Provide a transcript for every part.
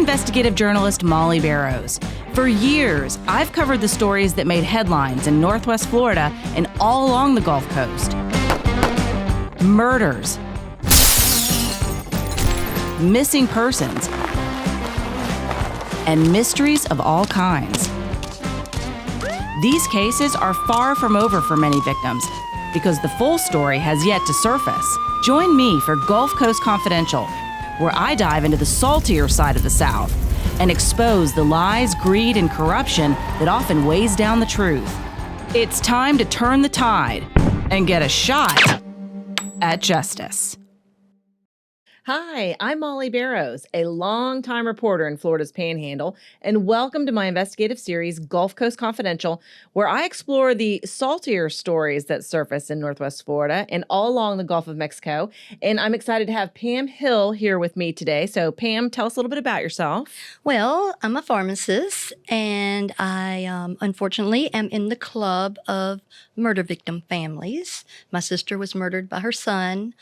investigative journalist Mollye Barrows. For years, I've covered the stories that made headlines in Northwest Florida and all along the Gulf Coast. Murders, missing persons, and mysteries of all kinds. These cases are far from over for many victims because the full story has yet to surface. Join me for Gulf Coast Confidential, where I dive into the saltier side of the South and expose the lies, greed, and corruption that often weighs down the truth. It's time to turn the tide and get a shot at justice. Hi, I'm Mollye Barrows, a longtime reporter in Florida's Panhandle, and welcome to my investigative series, Gulf Coast Confidential, where I explore the saltier stories that surface in Northwest Florida and all along the Gulf of Mexico. And I'm excited to have Pam Hill here with me today. So, Pam, tell us a little bit about yourself. Well, I'm a pharmacist, and I unfortunately am in the club of murder victim families. My sister was murdered by her son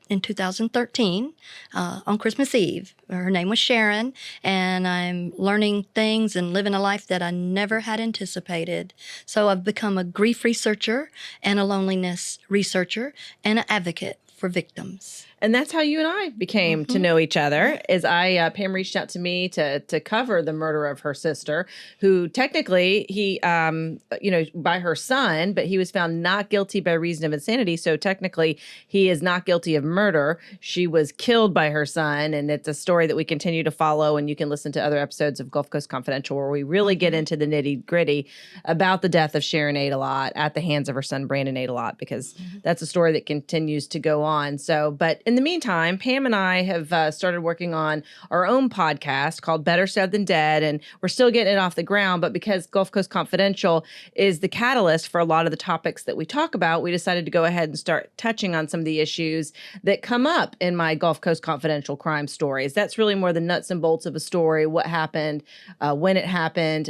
in 2013 on Christmas Eve. Her name was Sharon, and I'm learning things and living a life that I never had anticipated. So I've become a grief researcher and a loneliness researcher and an advocate for victims. And that's how you and I became to know each other. Pam reached out to me to cover the murder of her sister, who technically by her son, but he was found not guilty by reason of insanity. So technically, he is not guilty of murder. She was killed by her son, and it's a story that we continue to follow. And you can listen to other episodes of Gulf Coast Confidential where we really get into the nitty gritty about the death of Sharon Adelot at the hands of her son Brandon Adelot, because that's a story that continues to go on. So, but in the meantime, Pam and I have started working on our own podcast called Better Said Than Dead, and we're still getting it off the ground. But because Gulf Coast Confidential is the catalyst for a lot of the topics that we talk about, we decided to go ahead and start touching on some of the issues that come up in my Gulf Coast Confidential crime stories. That's really more the nuts and bolts of a story, what happened, when it happened.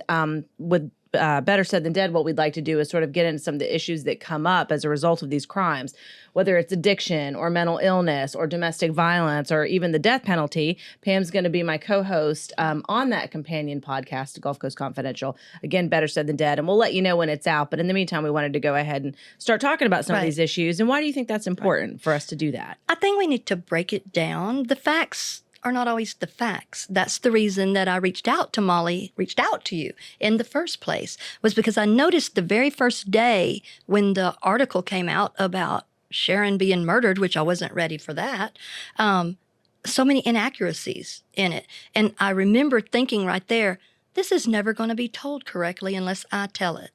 With Better Said Than Dead, what we'd like to do is sort of get into some of the issues that come up as a result of these crimes, whether it's addiction or mental illness or domestic violence or even the death penalty. Pam's going to be my co-host on that companion podcast, Gulf Coast Confidential. Again, Better Said Than Dead, and we'll let you know when it's out. But in the meantime, we wanted to go ahead and start talking about some of these issues. And why do you think that's important for us to do that? I think we need to break it down. The facts are not always the facts. That's the reason that I reached out to you in the first place, was because I noticed the very first day when the article came out about Sharon being murdered, which I wasn't ready for that, so many inaccuracies in it. And I remember thinking right there, this is never going to be told correctly unless I tell it.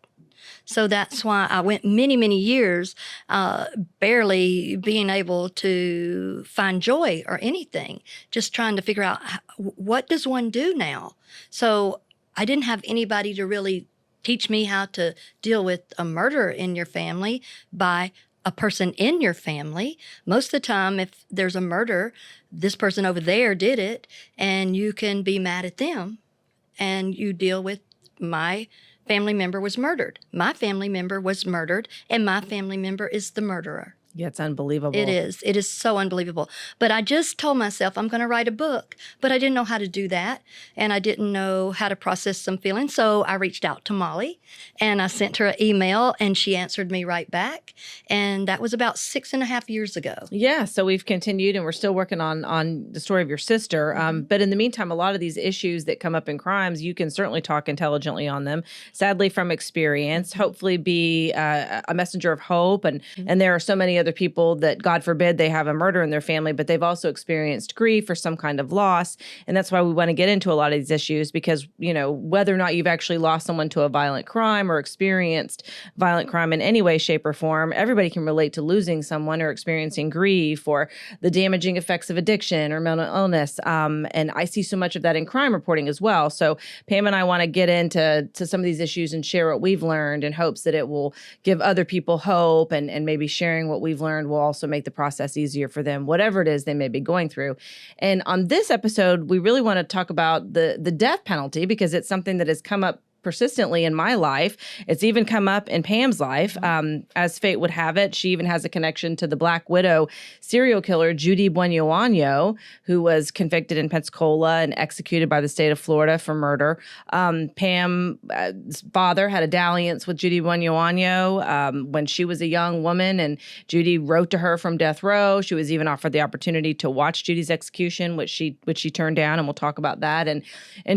So that's why I went many, many years barely being able to find joy or anything, just trying to figure out what does one do now? So I didn't have anybody to really teach me how to deal with a murder in your family by a person in your family. Most of the time, if there's a murder, this person over there did it, and you can be mad at them, and you deal with my family member was murdered. My family member was murdered, and my family member is the murderer. Yeah, it's unbelievable. It is. It is so unbelievable. But I just told myself I'm going to write a book, but I didn't know how to do that, and I didn't know how to process some feelings. So I reached out to Mollye, and I sent her an email, and she answered me right back. And that was about 6.5 years ago. Yeah, so we've continued, and we're still working on the story of your sister. But in the meantime, a lot of these issues that come up in crimes, you can certainly talk intelligently on them. Sadly, from experience, hopefully be a messenger of hope. And there are so many other people that, God forbid, they have a murder in their family, but they've also experienced grief or some kind of loss. And that's why we want to get into a lot of these issues, because, whether or not you've actually lost someone to a violent crime or experienced violent crime in any way, shape, or form, everybody can relate to losing someone or experiencing grief or the damaging effects of addiction or mental illness. And I see so much of that in crime reporting as well. So Pam and I want to get into some of these issues and share what we've learned in hopes that it will give other people hope, and maybe sharing what we've learned will also make the process easier for them, whatever it is they may be going through. And on this episode, we really want to talk about the death penalty, because it's something that has come up persistently in my life. It's even come up in Pam's life. As fate would have it, she even has a connection to the Black Widow serial killer, Judy Buenoano, who was convicted in Pensacola and executed by the state of Florida for murder. Pam's father had a dalliance with Judy Buenoano when she was a young woman, and Judy wrote to her from death row. She was even offered the opportunity to watch Judy's execution, which she turned down, and we'll talk about that. And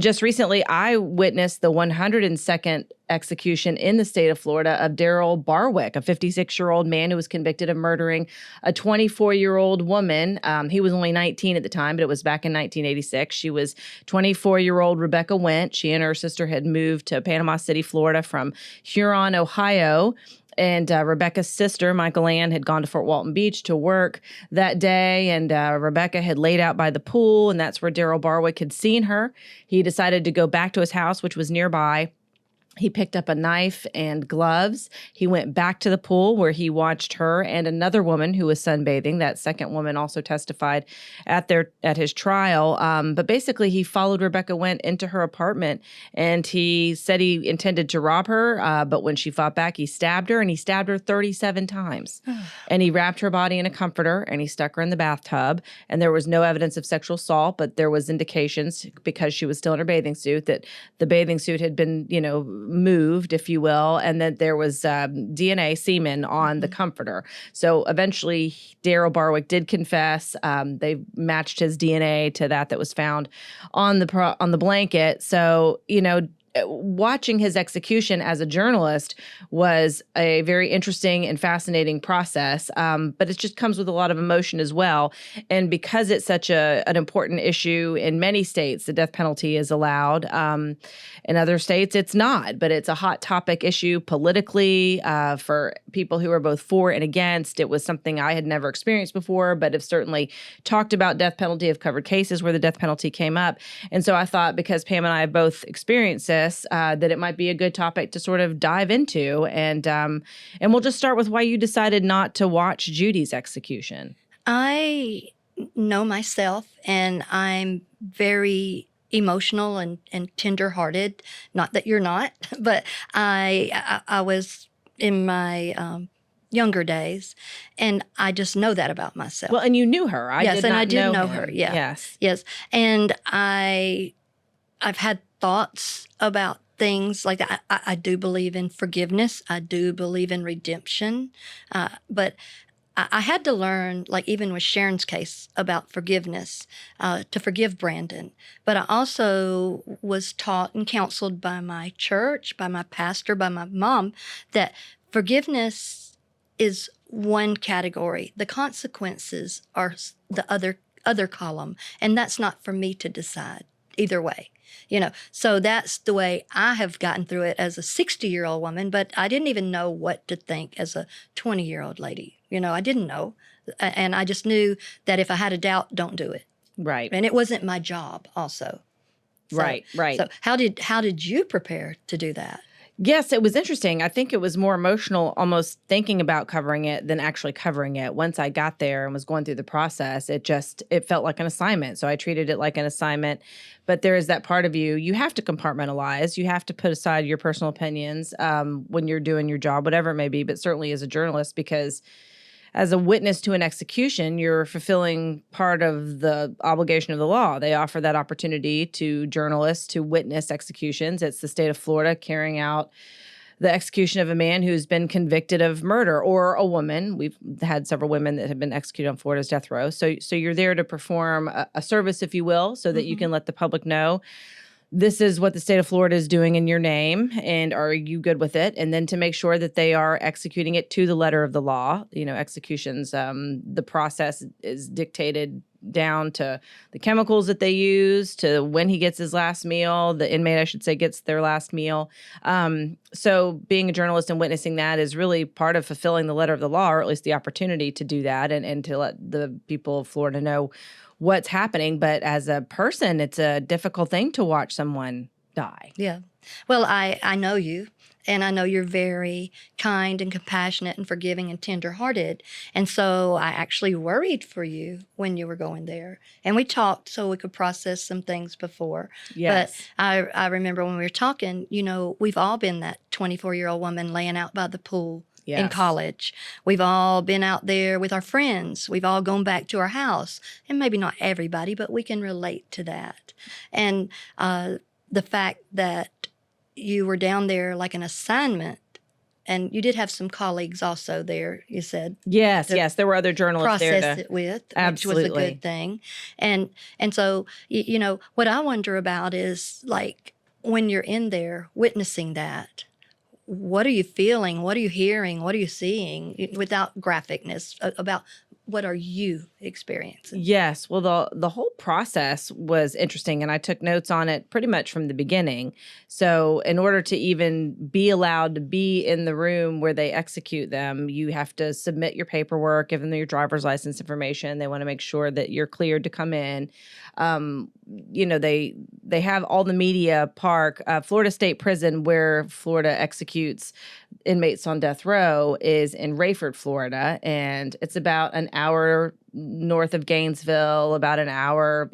just recently, I witnessed the 102nd execution in the state of Florida of Daryl Barwick, a 56-year-old man who was convicted of murdering a 24-year-old woman. He was only 19 at the time, but it was back in 1986. She was 24-year-old Rebecca Went. She and her sister had moved to Panama City, Florida from Huron, Ohio. And Rebecca's sister, Michael Ann, had gone to Fort Walton Beach to work that day. And Rebecca had laid out by the pool, and that's where Daryl Barwick had seen her. He decided to go back to his house, which was nearby. He picked up a knife and gloves. He went back to the pool where he watched her and another woman who was sunbathing. That second woman also testified at his trial. But basically, he followed Rebecca Went into her apartment, and he said he intended to rob her. But when she fought back, he stabbed her, and he stabbed her 37 times. And he wrapped her body in a comforter, and he stuck her in the bathtub. And there was no evidence of sexual assault, but there was indications, because she was still in her bathing suit, that the bathing suit had been, moved, if you will, and that there was DNA semen on the comforter. So eventually, Daryl Barwick did confess. They matched his DNA to that was found on the blanket. So, watching his execution as a journalist was a very interesting and fascinating process, but it just comes with a lot of emotion as well. And because it's such an important issue in many states, the death penalty is allowed. In other states, it's not, but it's a hot topic issue politically for people who are both for and against. It was something I had never experienced before, but have certainly talked about death penalty, have covered cases where the death penalty came up. And so I thought, because Pam and I have both experienced this, that it might be a good topic to sort of dive into. And we'll just start with why you decided not to watch Judy's execution. I know myself, and I'm very emotional and tender-hearted. Not that you're not, but I was in my younger days, and I just know that about myself. Well, and you knew her. I did know her. Yeah. Yes. And I've had thoughts about things like that. I do believe in forgiveness. I do believe in redemption. But I had to learn, like even with Sharon's case, about forgiveness, to forgive Brandon. But I also was taught and counseled by my church, by my pastor, by my mom, that forgiveness is one category. The consequences are the other column. And that's not for me to decide either way. So that's the way I have gotten through it as a 60-year-old woman, but I didn't even know what to think as a 20-year-old lady. I didn't know. And I just knew that if I had a doubt, don't do it. Right. And it wasn't my job also. So, Right. So how did you prepare to do that? Yes, it was interesting. I think it was more emotional almost thinking about covering it than actually covering it. Once I got there and was going through the process, it felt like an assignment. So I treated it like an assignment. But there is that part of you have to compartmentalize. You have to put aside your personal opinions when you're doing your job, whatever it may be, but certainly as a journalist, because as a witness to an execution, you're fulfilling part of the obligation of the law. They offer that opportunity to journalists to witness executions. It's the state of Florida carrying out the execution of a man who's been convicted of murder, or a woman. We've had several women that have been executed on Florida's death row. So you're there to perform a service, if you will, so that you can let the public know this is what the state of Florida is doing in your name, and are you good with it? And then to make sure that they are executing it to the letter of the law. Executions, the process is dictated down to the chemicals that they use, to when he gets his last meal, the inmate, I should say, gets their last meal. So being a journalist and witnessing that is really part of fulfilling the letter of the law, or at least the opportunity to do that, and to let the people of Florida know what's happening. But as a person, it's a difficult thing to watch someone die. Yeah. Well, I know you, and I know you're very kind and compassionate and forgiving and tender-hearted. And so I actually worried for you when you were going there. And we talked so we could process some things before. But Yes. I remember when we were talking, we've all been that 24-year-old woman laying out by the pool in Yes. college. We've all been out there with our friends. We've all gone back to our house. And maybe not everybody, but we can relate to that. And the fact that you were down there like an assignment, and you did have some colleagues also there, you said, Yes, to yes. There were other journalists there process to it with, which was a absolutely. good thing. And so, what I wonder about is, like, when you're in there witnessing that, what are you feeling? What are you hearing? What are you seeing, without graphicness, about what are you experiencing? Yes. Well, the whole process was interesting, and I took notes on it pretty much from the beginning. So, in order to even be allowed to be in the room where they execute them, you have to submit your paperwork, give them your driver's license information. They want to make sure that you're cleared to come in. They have all the media park. Florida State Prison, where Florida executes inmates on death row, is in Rayford, Florida, and it's about an hour north of Gainesville, about an hour,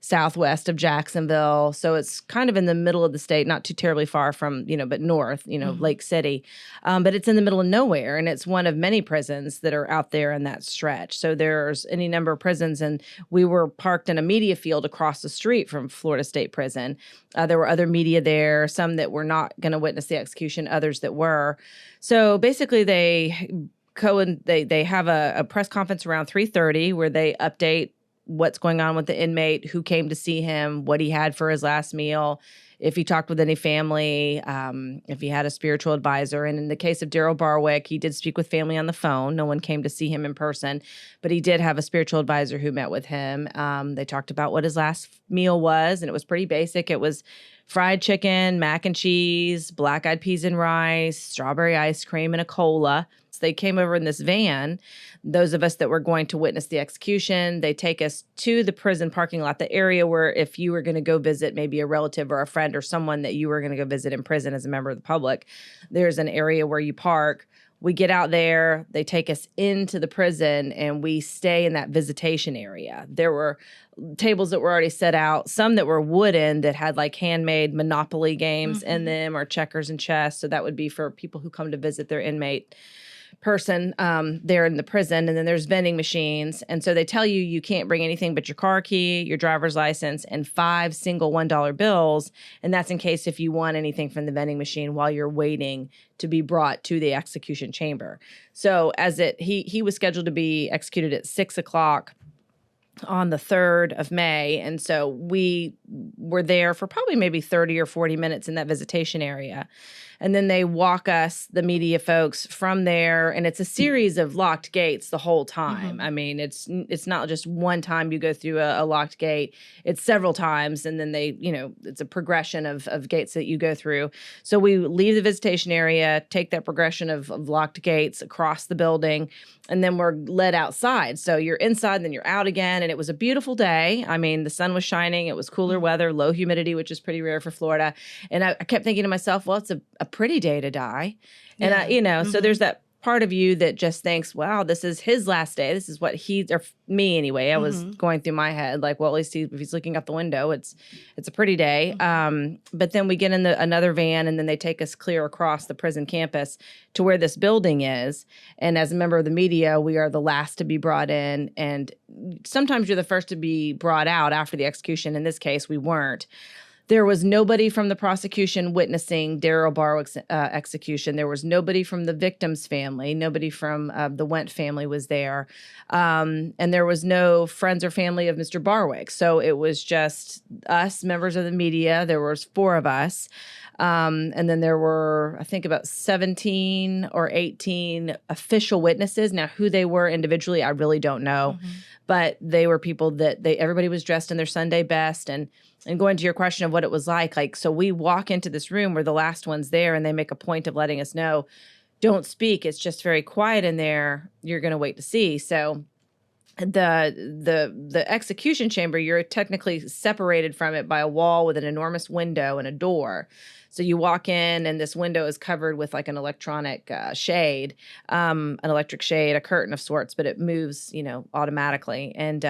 southwest of Jacksonville. So it's kind of in the middle of the state, not too terribly far from, but north, Lake City. But it's in the middle of nowhere, and it's one of many prisons that are out there in that stretch. So there's any number of prisons, and we were parked in a media field across the street from Florida State Prison. There were other media there, some that were not going to witness the execution, others that were. So basically they have a press conference around 3:30 where they update what's going on with the inmate, who came to see him, what he had for his last meal, if he talked with any family, if he had a spiritual advisor. And in the case of Daryl Barwick, he did speak with family on the phone. No one came to see him in person, but he did have a spiritual advisor who met with him. They talked about what his last meal was, and it was pretty basic. It was fried chicken, mac and cheese, black-eyed peas and rice, strawberry ice cream, and a cola. So they came over in this van. Those of us that were going to witness the execution, they take us to the prison parking lot, the area where if you were going to go visit maybe a relative or a friend or someone that you were going to go visit in prison as a member of the public, there's an area where you park. We get out there, they take us into the prison, and we stay in that visitation area. There were tables that were already set out, some that were wooden that had like handmade Monopoly games in them, or checkers and chess. So that would be for people who come to visit their inmate person there in the prison. And then there's vending machines. And so they tell you you can't bring anything but your car key, your driver's license, and 5 single $1 bills. And that's in case if you want anything from the vending machine while you're waiting to be brought to the execution chamber. So he was scheduled to be executed at 6:00 on the 3rd of May. And so we were there for probably maybe 30 or 40 minutes in that visitation area. And then they walk us, the media folks, from there. And it's a series of locked gates the whole time. I mean, it's not just one time you go through a locked gate. It's several times. And then it's a progression of gates that you go through. So we leave the visitation area, take that progression of locked gates across the building, and then we're led outside. So you're inside, and then you're out again. And it was a beautiful day. I mean, the sun was shining. It was cooler weather, low humidity, which is pretty rare for Florida. And I kept thinking to myself, well, it's a pretty day to die. And so there's that part of you that just thinks, wow, this is his last day. This is what or me anyway. I was going through my head like, well, at least if he's looking out the window, it's a pretty day. But then we get in another van, and then they take us clear across the prison campus to where this building is. And as a member of the media, we are the last to be brought in. And sometimes you're the first to be brought out after the execution. In this case, we weren't. There was nobody from the prosecution witnessing Daryl Barwick's execution. There was nobody from the victim's family. Nobody from the Went family was there. And there was no friends or family of Mr. Barwick. So it was just us, members of the media. There was 4 of us. And then there were, I think, about 17 or 18 official witnesses. Now, who they were individually, I really don't know. But they were people that everybody was dressed in their Sunday best. And going to your question of what it was like, so we walk into this room where the last one's there, and they make a point of letting us know, don't speak. It's just very quiet in there. You're going to wait to see. So the execution chamber, you're technically separated from it by a wall with an enormous window and a door. So you walk in, and this window is covered with like an electronic shade, an electric shade, a curtain of sorts, but it moves, automatically. And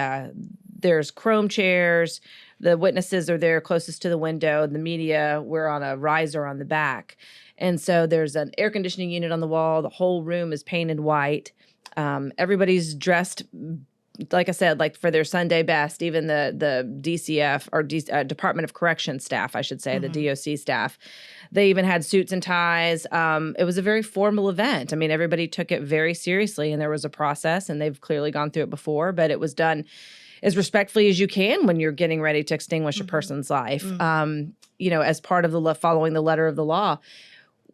there's chrome chairs. The witnesses are there closest to the window. The media, we're on a riser on the back. And so there's an air conditioning unit on the wall. The whole room is painted white. Everybody's dressed, like I said, like for their Sunday best. Even the DCF or Department of Corrections staff, I should say, the DOC staff, they even had suits and ties. It was a very formal event. I mean, everybody took it very seriously, and there was a process, and they've clearly gone through it before, but it was done as respectfully as you can when you're getting ready to extinguish a person's life. As part of the following the letter of the law.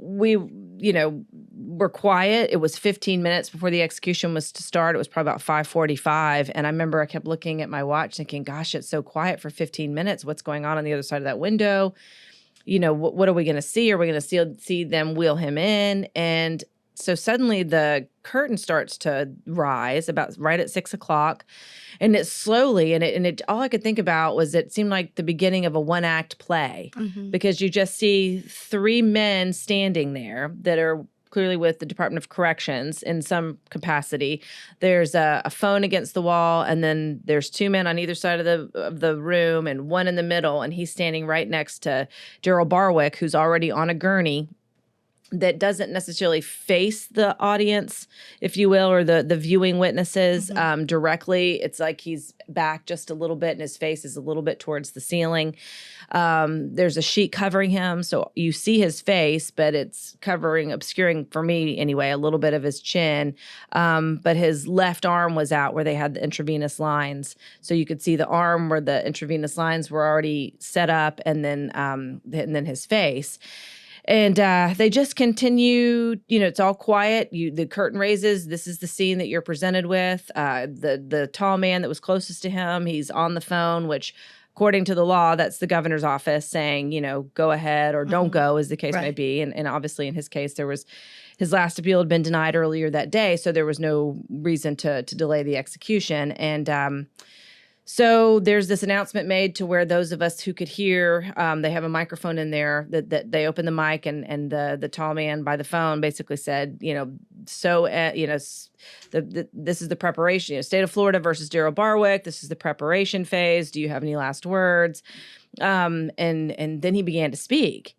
We, were quiet. It was 15 minutes before the execution was to start. It was probably about 5:45. And I remember I kept looking at my watch thinking, gosh, it's so quiet for 15 minutes. What's going on the other side of that window? What are we going to see? Are we going to see them wheel him in? And so suddenly the curtain starts to rise about right at 6 o'clock. And it slowly, and it all I could think about was it seemed like the beginning of a one-act play, because you just see three men standing there that are clearly with the Department of Corrections in some capacity. There's a phone against the wall, and then there's two men on either side of the room and one in the middle, and he's standing right next to Daryl Barwick, who's already on a gurney that doesn't necessarily face the audience, if you will, or the viewing witnesses directly. It's like he's back just a little bit, and his face is a little bit towards the ceiling. There's a sheet covering him, so you see his face, but it's obscuring, for me anyway, a little bit of his chin. But his left arm was out where they had the intravenous lines. So you could see the arm where the intravenous lines were already set up, and then his face. And they just continue, it's all quiet. The curtain raises. This is the scene that you're presented with. The tall man that was closest to him, he's on the phone, which according to the law, that's the governor's office saying, go ahead or don't go, as the case may be. And obviously in his case, his last appeal had been denied earlier that day. So there was no reason to delay the execution. And so there's this announcement made to where those of us who could hear, they have a microphone in there that they open the mic, and the tall man by the phone basically said, this is the preparation, state of Florida versus Daryl Barwick. This is the preparation phase. Do you have any last words? And then he began to speak,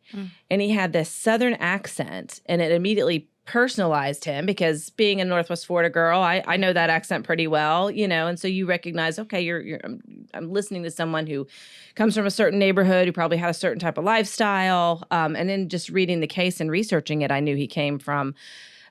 and he had this Southern accent, and it immediately personalized him, because being a Northwest Florida girl, I know that accent pretty well, and so you recognize, okay, I'm listening to someone who comes from a certain neighborhood, who probably had a certain type of lifestyle, and then just reading the case and researching it, I knew he came from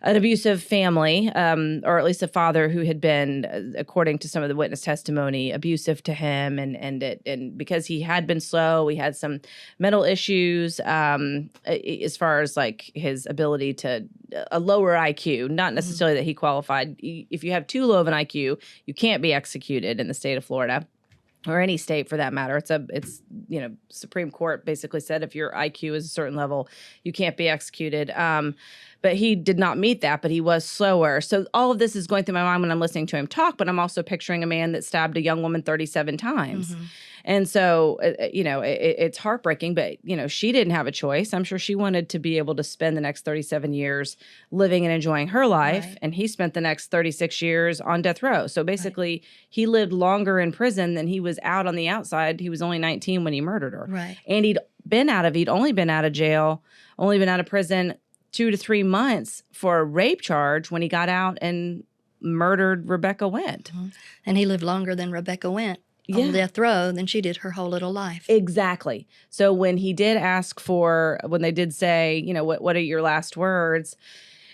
an abusive family, or at least a father who had been, according to some of the witness testimony, abusive to him, and because he had been slow, he had some mental issues, as far as like his ability to a lower IQ, not necessarily that he qualified. If you have too low of an IQ, you can't be executed in the state of Florida, or any state for that matter. It's Supreme Court basically said if your IQ is a certain level, you can't be executed. But he did not meet that, but he was slower. So all of this is going through my mind when I'm listening to him talk, but I'm also picturing a man that stabbed a young woman 37 times. And so, it's heartbreaking, but, she didn't have a choice. I'm sure she wanted to be able to spend the next 37 years living and enjoying her life. Right. And he spent the next 36 years on death row. So basically, he lived longer in prison than he was out on the outside. He was only 19 when he murdered her. Right. And he'd only been out of jail, only been out of prison 2 to 3 months for a rape charge when he got out and murdered Rebecca Went. And he lived longer than Rebecca Went on death row than she did her whole little life. Exactly. So when he did when they did say, what are your last words?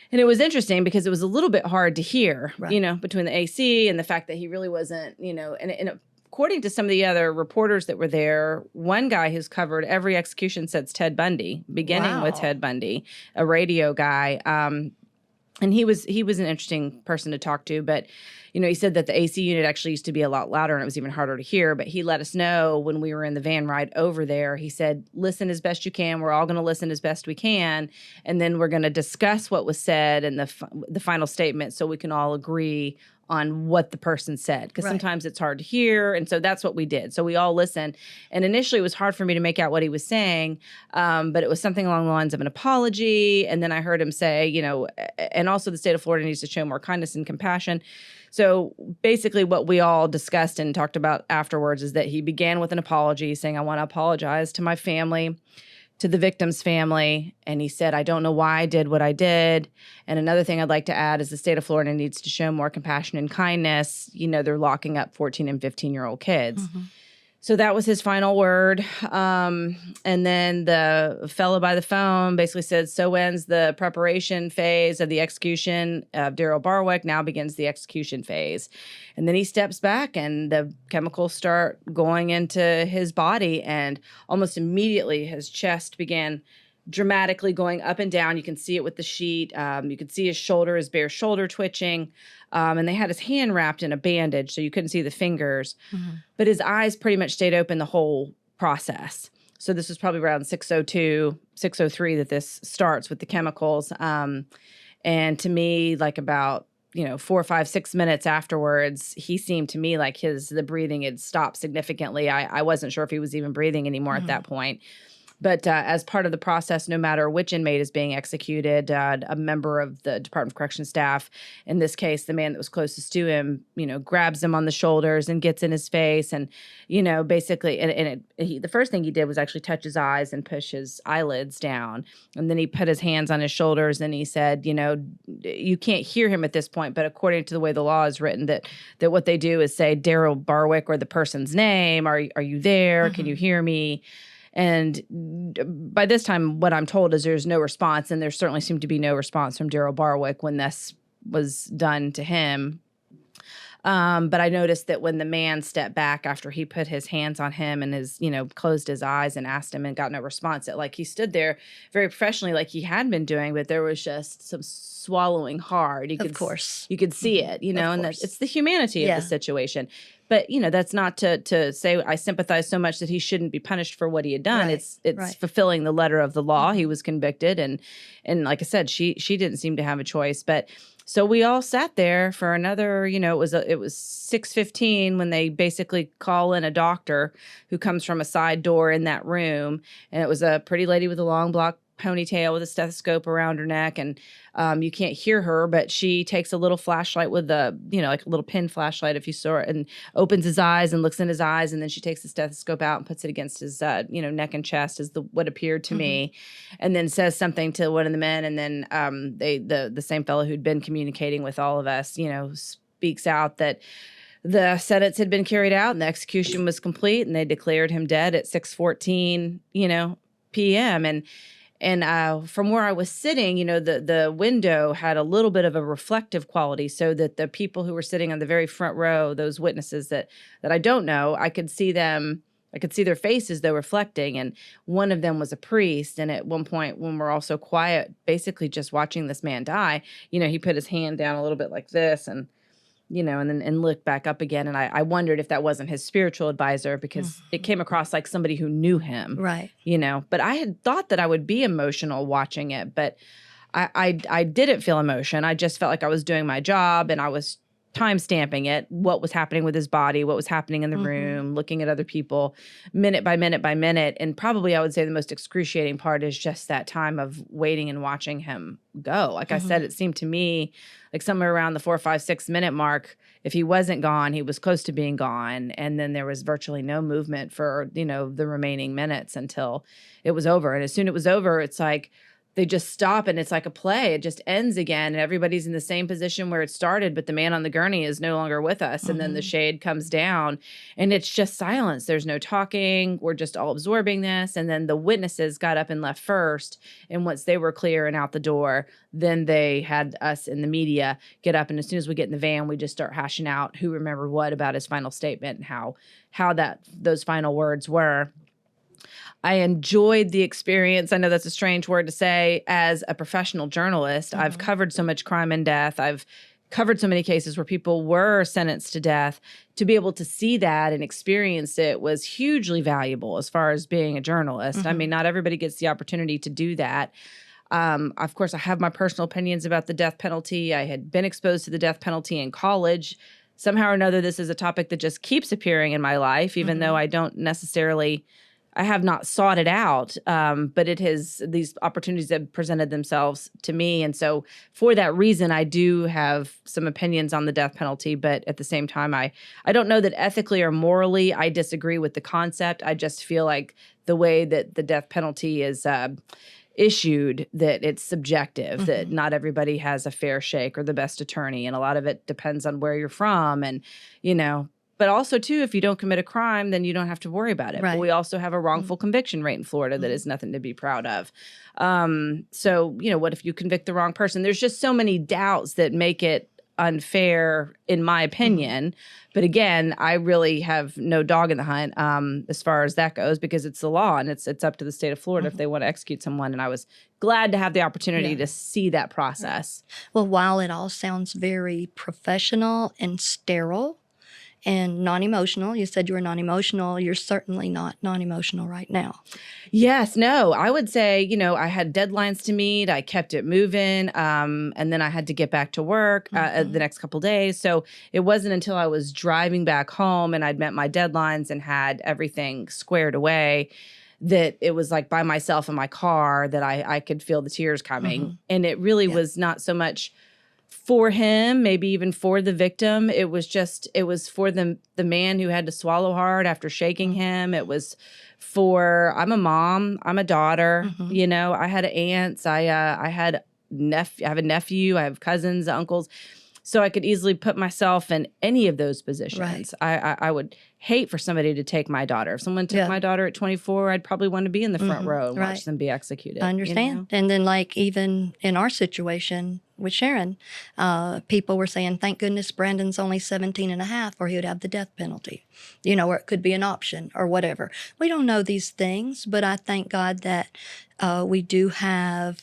And it was interesting because it was a little bit hard to hear, between the AC and the fact that he really wasn't, and according to some of the other reporters that were there, one guy who's covered every execution said it's Ted Bundy, beginning with Ted Bundy, a radio guy. And he was an interesting person to talk to, but he said that the AC unit actually used to be a lot louder and it was even harder to hear. But he let us know when we were in the van ride over there. He said, listen as best you can. We're all going to listen as best we can. And then we're going to discuss what was said and the final statement so we can all agree on what the person said, because Right. sometimes it's hard to hear. And so that's what we did. So we all listened. And initially it was hard for me to make out what he was saying, but it was something along the lines of an apology. And then I heard him say, and also the state of Florida needs to show more kindness and compassion. So basically what we all discussed and talked about afterwards is that he began with an apology saying, I want to apologize to my family, to the victim's family. And he said, I don't know why I did what I did. And another thing I'd like to add is the state of Florida needs to show more compassion and kindness. They're locking up 14 and 15-year-old kids. Mm-hmm. So that was his final word. And then the fellow by the phone basically said, so ends the preparation phase of the execution of Daryl Barwick. Now begins the execution phase. And then he steps back and the chemicals start going into his body. And almost immediately his chest began dramatically going up and down. You can see it with the sheet. You could see his shoulder, his bare shoulder twitching. And they had his hand wrapped in a bandage, so you couldn't see the fingers. Mm-hmm. But his eyes pretty much stayed open the whole process. So this was probably around 6:02, 6:03 that this starts with the chemicals. And to me, like about 4, 5, 6 minutes afterwards, he seemed to me like the breathing had stopped significantly. I wasn't sure if he was even breathing anymore mm-hmm. at that point. But as part of the process, no matter which inmate is being executed, a member of the Department of Corrections staff, in this case, the man that was closest to him, grabs him on the shoulders and gets in his face. And, basically, the first thing he did was actually touch his eyes and push his eyelids down. And then he put his hands on his shoulders and he said, you can't hear him at this point. But according to the way the law is written, that what they do is say Daryl Barwick or the person's name. Are you there? Mm-hmm. Can you hear me? And by this time, what I'm told is there's no response, and there certainly seemed to be no response from Daryl Barwick when this was done to him. But I noticed that when the man stepped back after he put his hands on him and closed his eyes and asked him and got no response, he stood there very professionally like he had been doing, but there was just some swallowing hard. Of course. You could see it, and it's the humanity of the situation. But, that's not to say I sympathize so much that he shouldn't be punished for what he had done. Right. It's right. fulfilling the letter of the law. He was convicted. And like I said, she didn't seem to have a choice. But so we all sat there for another, it was 6:15 when they basically call in a doctor who comes from a side door in that room. And it was a pretty lady with a long black ponytail with a stethoscope around her neck, and you can't hear her, but she takes a little flashlight with like a little pin flashlight if you saw it, and opens his eyes and looks in his eyes, and then she takes the stethoscope out and puts it against his neck and chest is what appeared to mm-hmm. me, and then says something to one of the men, and then the same fellow who'd been communicating with all of us speaks out that the sentence had been carried out and the execution was complete, and they declared him dead at 6:14 p.m. And from where I was sitting, the window had a little bit of a reflective quality, so that the people who were sitting on the very front row, those witnesses that I don't know, I could see them. I could see their faces, though, reflecting. And one of them was a priest. And at one point, when we're all so quiet, basically just watching this man die, he put his hand down a little bit like this and and looked back up again. And I wondered if that wasn't his spiritual advisor, because mm-hmm. it came across like somebody who knew him. Right. But I had thought that I would be emotional watching it, but I didn't feel emotion. I just felt like I was doing my job, and I was time stamping it, what was happening with his body, what was happening in the mm-hmm. room, looking at other people minute by minute by minute. And probably I would say the most excruciating part is just that time of waiting and watching him go. Like mm-hmm. I said, it seemed to me like somewhere around the 4, 5, 6 minute mark, if he wasn't gone, he was close to being gone. And then there was virtually no movement for, the remaining minutes until it was over. And as soon as it was over, it's like, they just stop and it's like a play. It just ends again and everybody's in the same position where it started, but the man on the gurney is no longer with us. Mm-hmm. And then the shade comes down and it's just silence. There's no talking. We're just all absorbing this. And then the witnesses got up and left first. And once they were clear and out the door, then they had us in the media get up. And as soon as we get in the van, we just start hashing out who remembered what about his final statement and how those final words were. I enjoyed the experience. I know that's a strange word to say as a professional journalist. Mm-hmm. I've covered so much crime and death. I've covered so many cases where people were sentenced to death. To be able to see that and experience it was hugely valuable as far as being a journalist. Mm-hmm. I mean, not everybody gets the opportunity to do that. Of course, I have my personal opinions about the death penalty. I had been exposed to the death penalty in college. Somehow or another, this is a topic that just keeps appearing in my life, even though I don't necessarily, I have not sought it out. But these opportunities have presented themselves to me. And so for that reason, I do have some opinions on the death penalty. But at the same time, I don't know that ethically or morally I disagree with the concept. I just feel like the way that the death penalty is issued, that it's subjective, that not everybody has a fair shake or the best attorney. And a lot of it depends on where you're from. And, but also too, if you don't commit a crime, then you don't have to worry about it. Right. But we also have a wrongful conviction rate in Florida that is nothing to be proud of. So, what if you convict the wrong person? There's just so many doubts that make it unfair, in my opinion. But again, I really have no dog in the hunt as far as that goes, because it's the law and it's up to the state of Florida if they want to execute someone. And I was glad to have the opportunity to see that process. Well, while it all sounds very professional and sterile and non-emotional, you said you were non-emotional, you're certainly not non-emotional right now. Yes, no, I would say, I had deadlines to meet. I kept it moving. And then I had to get back to work the next couple of days. So it wasn't until I was driving back home and I'd met my deadlines and had everything squared away that it was like by myself in my car that I could feel the tears coming. And it really was not so much for him, maybe even for the victim. It was for the man who had to swallow hard after shaking him. It was I'm a mom, I'm a daughter, I had aunts, I have a nephew, I have cousins, uncles. So I could easily put myself in any of those positions. Right. I would hate for somebody to take my daughter. If someone took my daughter at 24, I'd probably want to be in the front row and watch them be executed. I understand. And then even in our situation with Sharon, people were saying, thank goodness Brandon's only 17 and a half or he would have the death penalty, or it could be an option or whatever. We don't know these things, but I thank God that we do have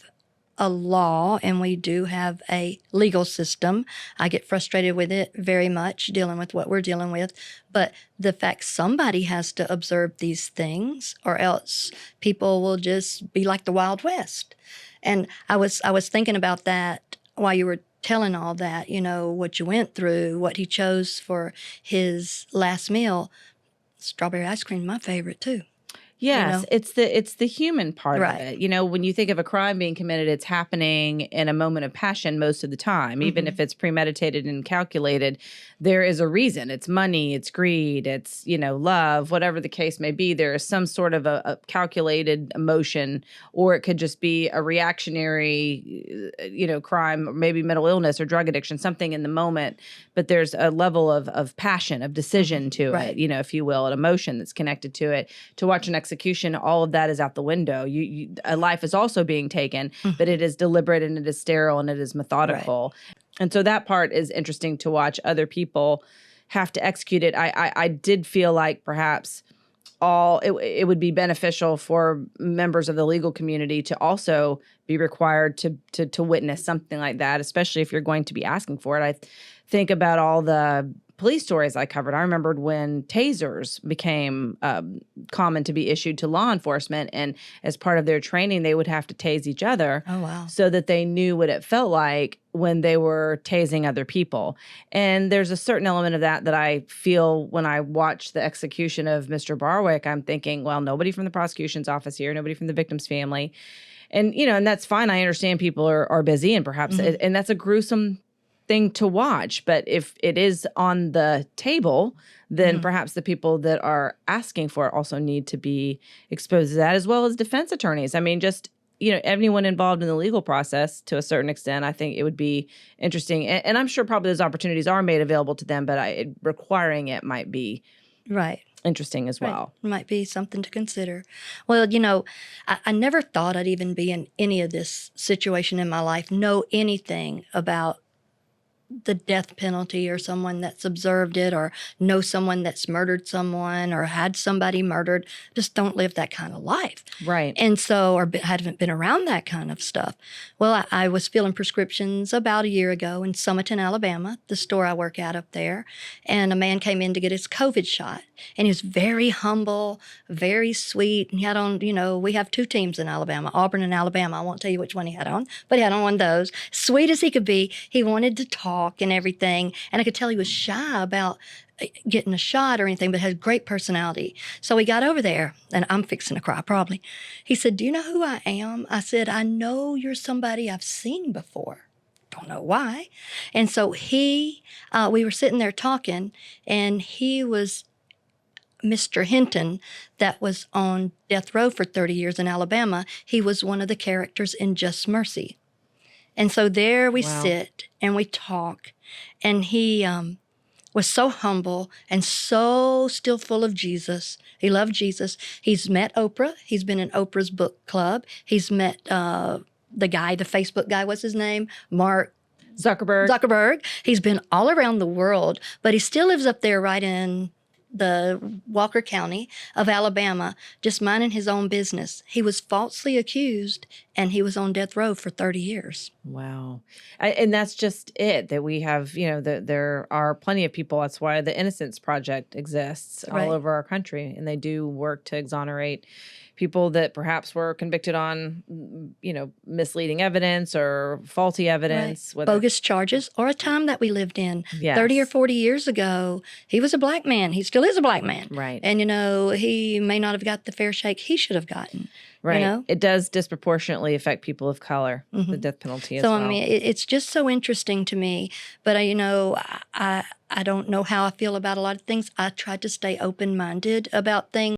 a law and we do have a legal system. I get frustrated with it very much, dealing with what we're dealing with. But the fact somebody has to observe these things, or else people will just be like the Wild West. And I was thinking about that while you were telling all that, what you went through, what he chose for his last meal. Strawberry ice cream, my favorite too. Yes, it's the human part of it. When you think of a crime being committed, it's happening in a moment of passion most of the time. Even if it's premeditated and calculated, there is a reason. It's money, it's greed, it's, love, whatever the case may be. There is some sort of a calculated emotion, or it could just be a reactionary, crime, or maybe mental illness or drug addiction, something in the moment. But there's a level of passion, of decision to it, if you will, an emotion that's connected to it. To watch an execution, all of that is out the window. A life is also being taken, but it is deliberate and it is sterile and it is methodical. Right. And so that part is interesting to watch other people have to execute it. I did feel like perhaps it would be beneficial for members of the legal community to also be required to witness something like that, especially if you're going to be asking for it. I think about all the police stories I covered. I remembered when tasers became common to be issued to law enforcement, and as part of their training, they would have to tase each other. Oh, wow. So that they knew what it felt like when they were tasing other people. And there's a certain element of that I feel when I watch the execution of Mr. Barwick. I'm thinking, well, nobody from the prosecution's office here, nobody from the victim's family. And, and that's fine. I understand people are busy and perhaps, and that's a gruesome thing to watch. But if it is on the table, then perhaps the people that are asking for it also need to be exposed to that, as well as defense attorneys. I mean, just, anyone involved in the legal process to a certain extent, I think it would be interesting. And I'm sure probably those opportunities are made available to them, but requiring it might be interesting as well. Right. Might be something to consider. Well, I never thought I'd even be in any of this situation in my life, know anything about the death penalty or someone that's observed it or know someone that's murdered someone or had somebody murdered, just don't live that kind of life. Right. And so, hadn't been around that kind of stuff. Well, I was filling prescriptions about a year ago in Summerton, Alabama, the store I work at up there. And a man came in to get his COVID shot. And he was very humble, very sweet. And he had on, we have 2 teams in Alabama, Auburn and Alabama. I won't tell you which one he had on, but he had on one of those. Sweet as he could be. He wanted to talk and everything. And I could tell he was shy about getting a shot or anything, but had great personality. So we got over there, and I'm fixing to cry probably. He said, "Do you know who I am?" I said, "I know you're somebody I've seen before. Don't know why." And so we were sitting there talking, and he was Mr. Hinton that was on death row for 30 years in Alabama. He was one of the characters in Just Mercy. And so there we sit and we talk, and he was so humble and so still full of Jesus. He loved Jesus. He's met Oprah. He's been in Oprah's book club. He's met the Facebook guy, what's his name? Mark Zuckerberg. He's been all around the world, but he still lives up there right in the Walker County of Alabama, just minding his own business. He was falsely accused, and he was on death row for 30 years. Wow. And that's just it, that we have, there are plenty of people. That's why the Innocence Project exists all over our country. And they do work to exonerate people that perhaps were convicted on, misleading evidence or faulty evidence. Right. Bogus charges, or a time that we lived in. Yes. 30 or 40 years ago, he was a black man. He still is a black man. Right. And, he may not have got the fair shake he should have gotten. Right. It does disproportionately affect people of color, the death penalty as well. So, I mean, it's just so interesting to me. But, I don't know how I feel about a lot of things. I try to stay open-minded about things.